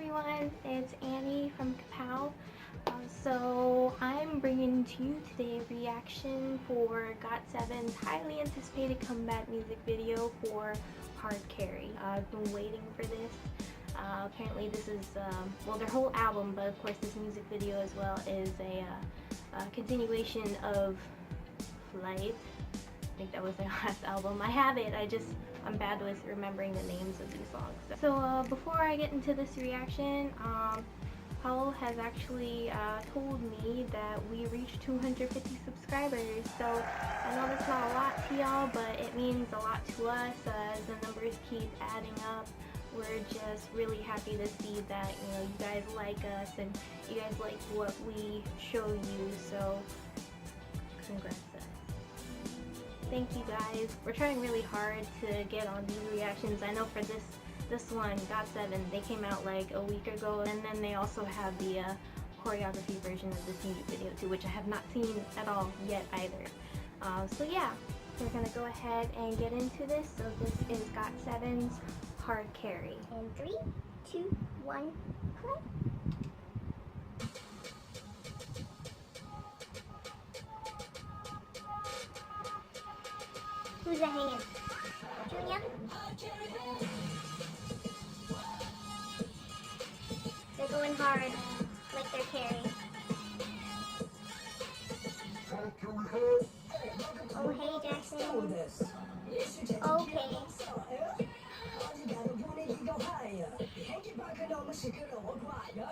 everyone, it's Annie from Paolo. So I'm bringing to you today a reaction for GOT7's highly anticipated comeback music video for Hardcarry. I've been waiting for this. Apparently this is, well, their whole album, but of course this music video as well is a continuation of Flight. I think that was their last album. I have it, I'm bad with remembering the names of these songs. So before I get into this reaction, Paolo has actually told me that we reached 250 subscribers. So I know that's not a lot to y'all, but it means a lot to us as the numbers keep adding up. We're just really happy to see that, you know, you guys like us and you guys like what we show you. So congrats to us. Thank you guys. We're trying really hard to get on these reactions. I know for this one, GOT7, they came out like a week ago, and then they also have the choreography version of this music video too, which I have not seen at all yet either. So yeah, we're gonna go ahead and get into this. So this is GOT7's Hardcarry. And 3, 2, 1, play. Who's that hanging? Junior? They're going hard, like they're carrying. Oh, hey, Jackson. Okay.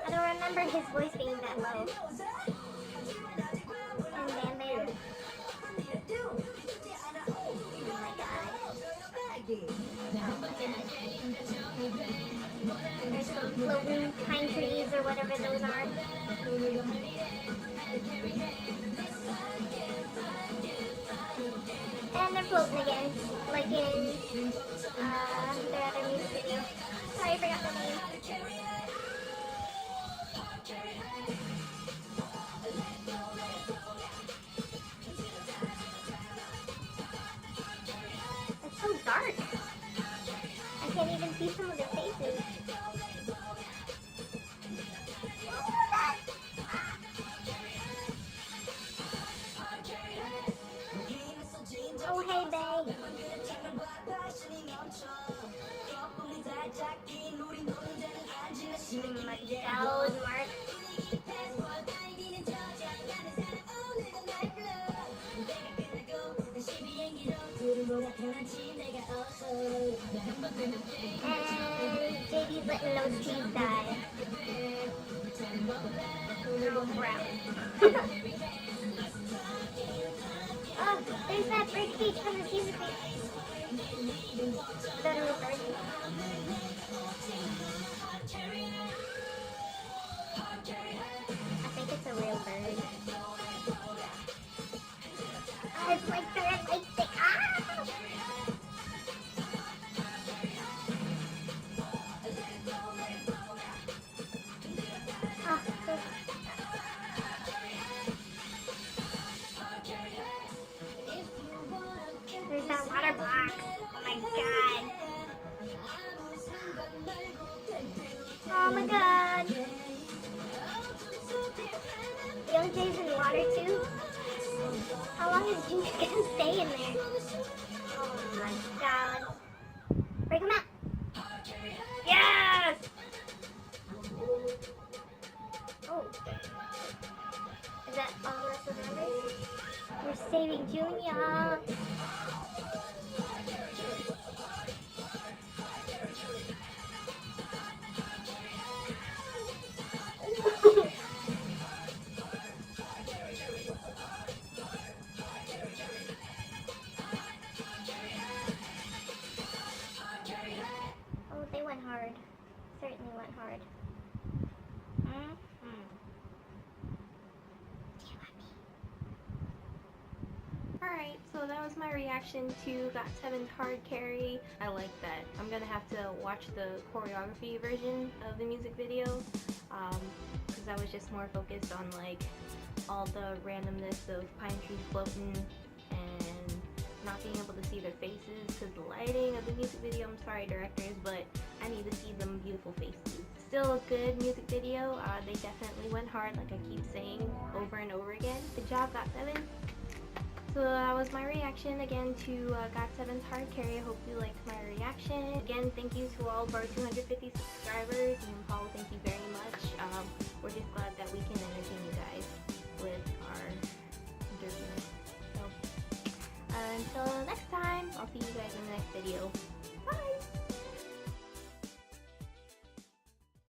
I don't remember his voice being that low. And then there. There's some floating pine trees or whatever those are. And they're floating again, like in their other music video. Sorry, I forgot the name. It's so dark. I can't even see some of their faces. Oh, hey, babe. My God, Mark. And JD's letting those trees die. They're all brown. Oh, there's that bird cage from the music video. Is that a real bird? I think it's a real bird. It's like the red light stick. Ah! Oh, there's that water block. Oh my god. Oh my god. Young Jay's in water too. How long is Junior gonna stay in there? Oh my god. Break him out. Yes! Oh. Is that all the rest of the numbers? We're saving Junior. Hard. Certainly went hard. Alright, so that was my reaction to GOT7's Hardcarry. I like that. I'm gonna have to watch the choreography version of the music video, because I was just more focused on like all the randomness of pine trees floating and not being able to see their faces because the lighting of the music video. I'm sorry, directors, but I need to see them beautiful faces. Still a good music video. They definitely went hard, like I keep saying over and over again. Good job, GOT7. So that was my reaction again to GOT7's Hardcarry. I hope you liked my reaction. Again, thank you to all of our 250 subscribers, and Paolo, thank you very much. We're just glad that we can entertain you guys with our dirtiness. So until next time, I'll see you guys in the next video. Bye!